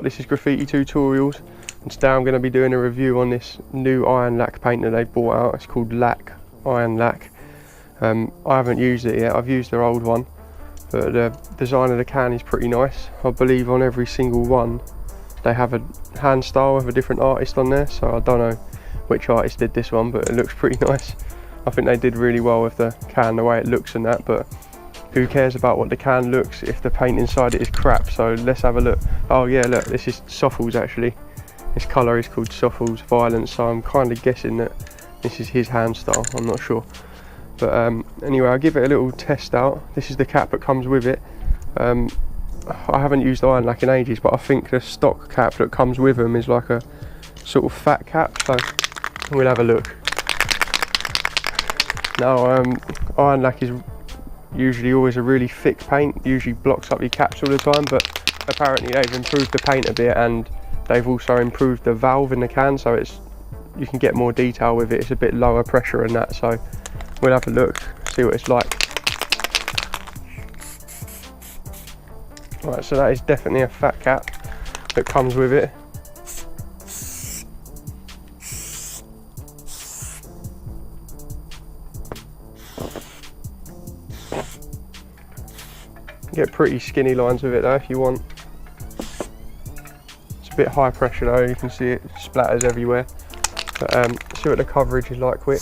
This is Graffiti Tutorials, and today I'm going to be doing a review on this new iron lac paint that they brought out. It's called Lac Iron Lac. I haven't used it yet. I've used their old one, but the design of the can is pretty nice. I believe on every single one they have a hand style with a different artist on there, so I don't know which artist did this one, but it looks pretty nice. I think they did really well with the can, the way it looks and that, but who cares about what the can looks if the paint inside it is crap? So let's have a look. Oh yeah, look, this is Soffels actually. This colour is called Soffels Violence, so I'm kind of guessing that this is his hand style, I'm not sure. But anyway, I'll give it a little test out. This is the cap that comes with it. I haven't used iron lac in ages, but I think the stock cap that comes with them is like a sort of fat cap, so we'll have a look. Now, iron lac is usually always a really thick paint, usually blocks up your caps all the time, but apparently they've improved the paint a bit, and they've also improved the valve in the can, so you can get more detail with it. It's a bit lower pressure and that, so we'll have a look, see what it's like. Right, so that is definitely a fat cap that comes with it. Get pretty skinny lines with it though if you want. It's a bit high pressure though, you can see it splatters everywhere. But see what the coverage is like quick.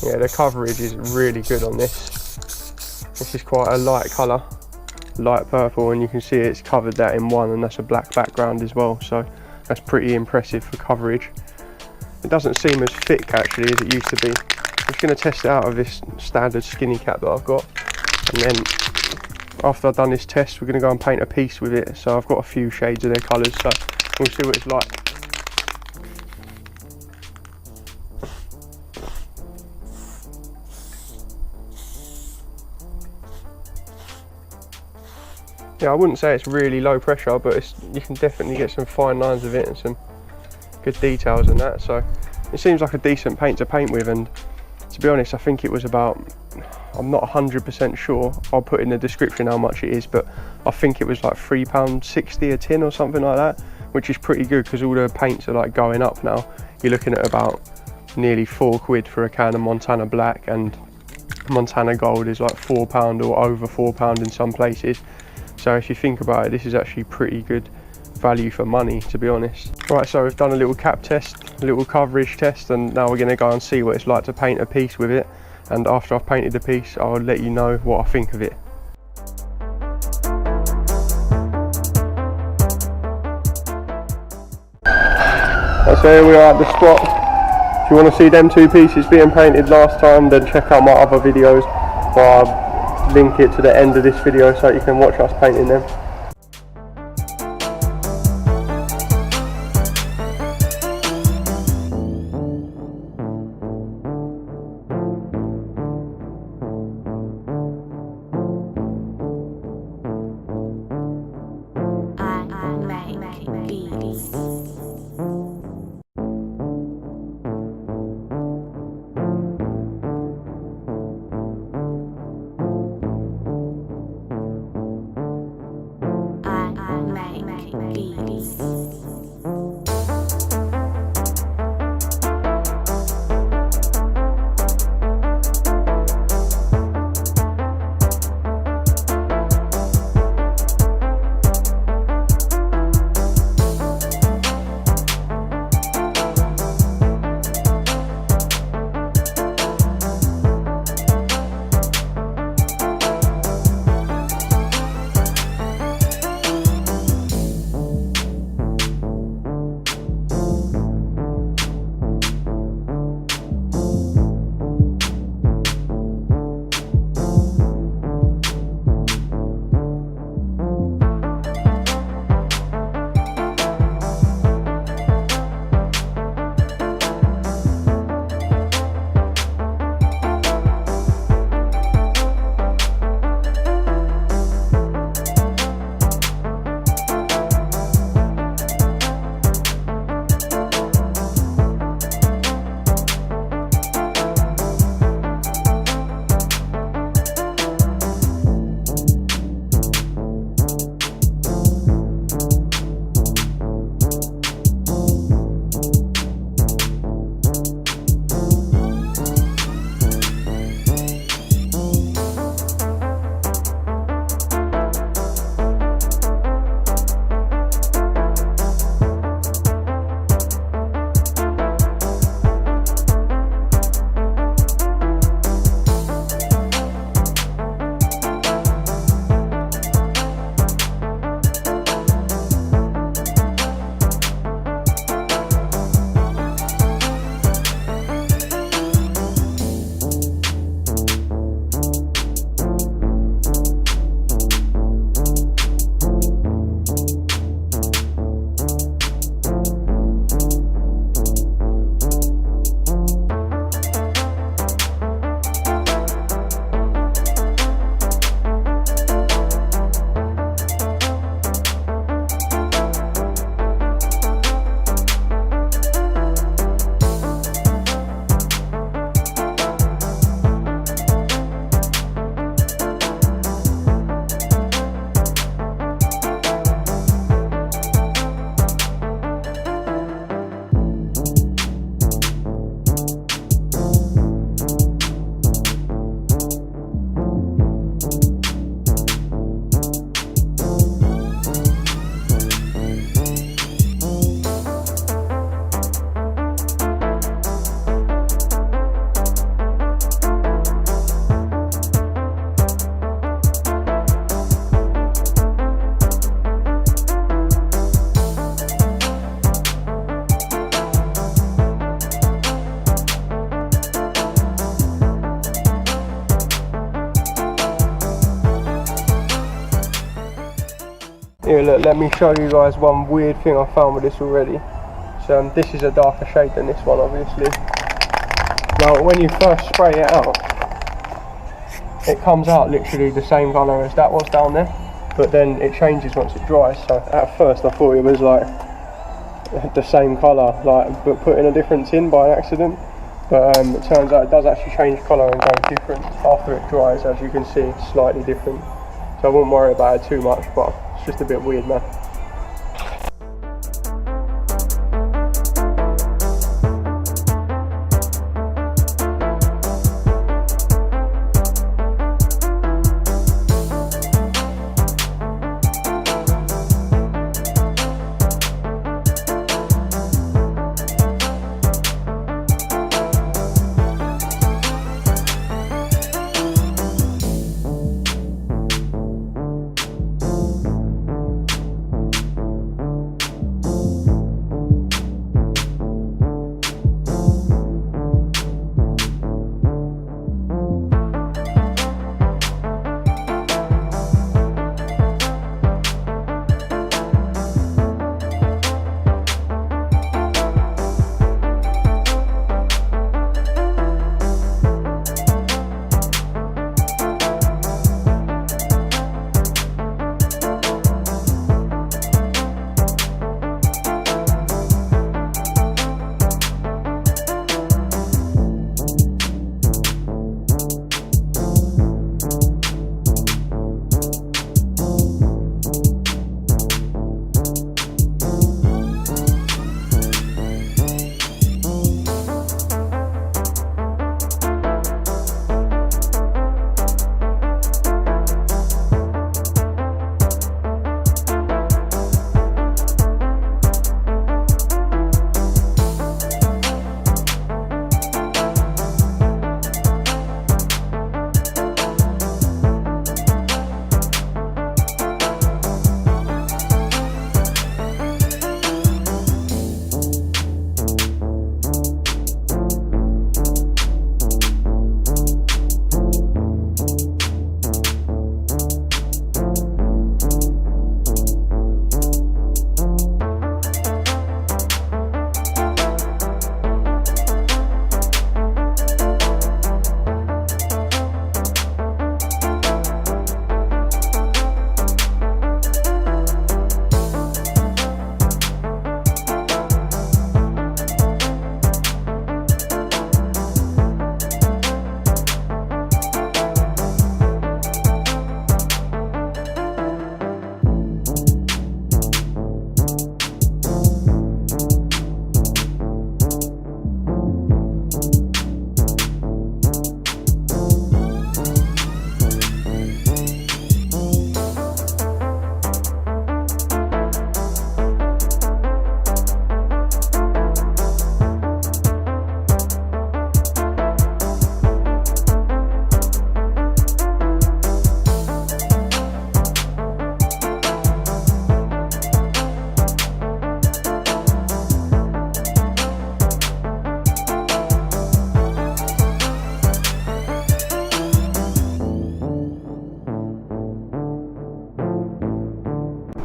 Yeah, the coverage is really good on this. This is quite a light colour, light purple, and you can see it's covered that in one, and that's a black background as well, so that's pretty impressive for coverage. It doesn't seem as thick actually as it used to be. I'm just going to test it out of this standard skinny cap that I've got, and then after I've done this test we're going to go and paint a piece with it. So I've got a few shades of their colours, so we'll see what it's like. Yeah, I wouldn't say it's really low pressure, but you can definitely get some fine lines of it and some good details and that, so it seems like a decent paint to paint with. And to be honest, I think it was about, I'm not 100% sure, I'll put in the description how much it is, but I think it was like £3.60 a tin or something like that, which is pretty good because all the paints are like going up now. You're looking at about nearly £4 for a can of Montana Black, and Montana Gold is like £4 or over £4 in some places. So if you think about it, this is actually pretty good value for money, to be honest. Right, so we've done a little cap test, a little coverage test, and now we're going to go and see what it's like to paint a piece with it. And after I've painted the piece, I'll let you know what I think of it. So here we are at the spot. If you want to see them two pieces being painted last time, then check out my other videos, or I'll link it to the end of this video so you can watch us painting them. Here, look, let me show you guys one weird thing I found with this already. So this is a darker shade than this one, obviously. Now when you first spray it out, it comes out literally the same colour as that was down there, but then it changes once it dries. So at first I thought it was like the same colour, like, but putting a difference in by accident. But it turns out it does actually change colour and go different after it dries. As you can see, it's slightly different. So I wouldn't worry about it too much, but it's just a bit weird, man.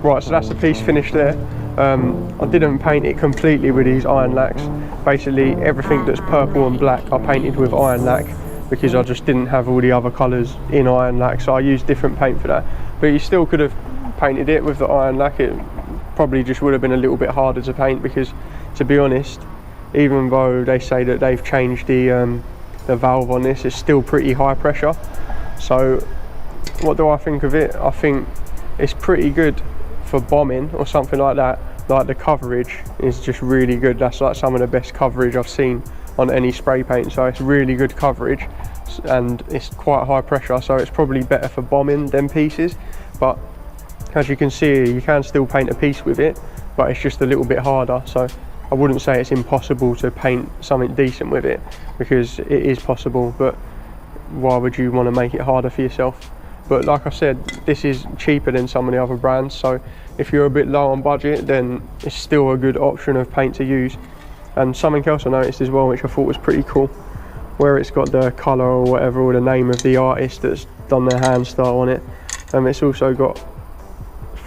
Right, so that's the piece finished there. I didn't paint it completely with these iron lacks. Basically everything that's purple and black I painted with iron lac because I just didn't have all the other colours in iron lac, so I used different paint for that. But you still could have painted it with the iron lac. It probably just would have been a little bit harder to paint because, to be honest, even though they say that they've changed the valve on this, it's still pretty high pressure. So what do I think of it? I think it's pretty good for bombing or something like that. Like, the coverage is just really good. That's like some of the best coverage I've seen on any spray paint. So it's really good coverage and it's quite high pressure, so it's probably better for bombing them pieces. But as you can see, you can still paint a piece with it, but it's just a little bit harder. So I wouldn't say it's impossible to paint something decent with it, because it is possible, but why would you want to make it harder for yourself? But like I said, this is cheaper than some of the other brands, so if you're a bit low on budget, then it's still a good option of paint to use. And something else I noticed as well, which I thought was pretty cool, where it's got the colour or whatever, or the name of the artist that's done their hand style on it, it's also got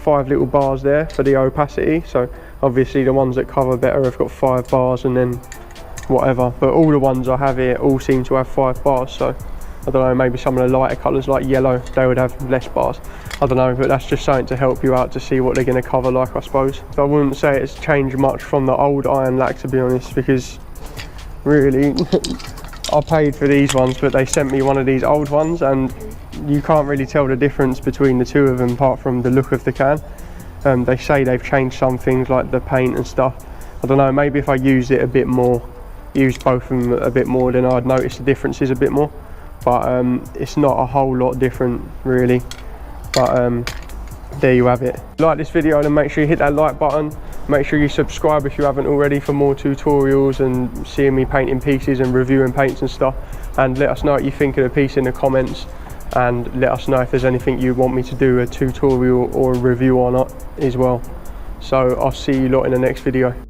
5 little bars there for the opacity, so obviously the ones that cover better have got 5 bars and then whatever, but all the ones I have here all seem to have 5 bars, so I don't know, maybe some of the lighter colours like yellow, they would have less bars. I don't know, but that's just something to help you out to see what they're going to cover like, I suppose. So I wouldn't say it's changed much from the old Iron Lac, to be honest, because really I paid for these ones, but they sent me one of these old ones and you can't really tell the difference between the two of them apart from the look of the can. They say they've changed some things like the paint and stuff. I don't know, maybe if I used it a bit more, used both of them a bit more, then I'd notice the differences a bit more. But it's not a whole lot different really. But there you have it. If you like this video, then make sure you hit that like button. Make sure you subscribe if you haven't already for more tutorials and seeing me painting pieces and reviewing paints and stuff. And let us know what you think of the piece in the comments, and let us know if there's anything you want me to do a tutorial or a review on it as well. So I'll see you lot in the next video.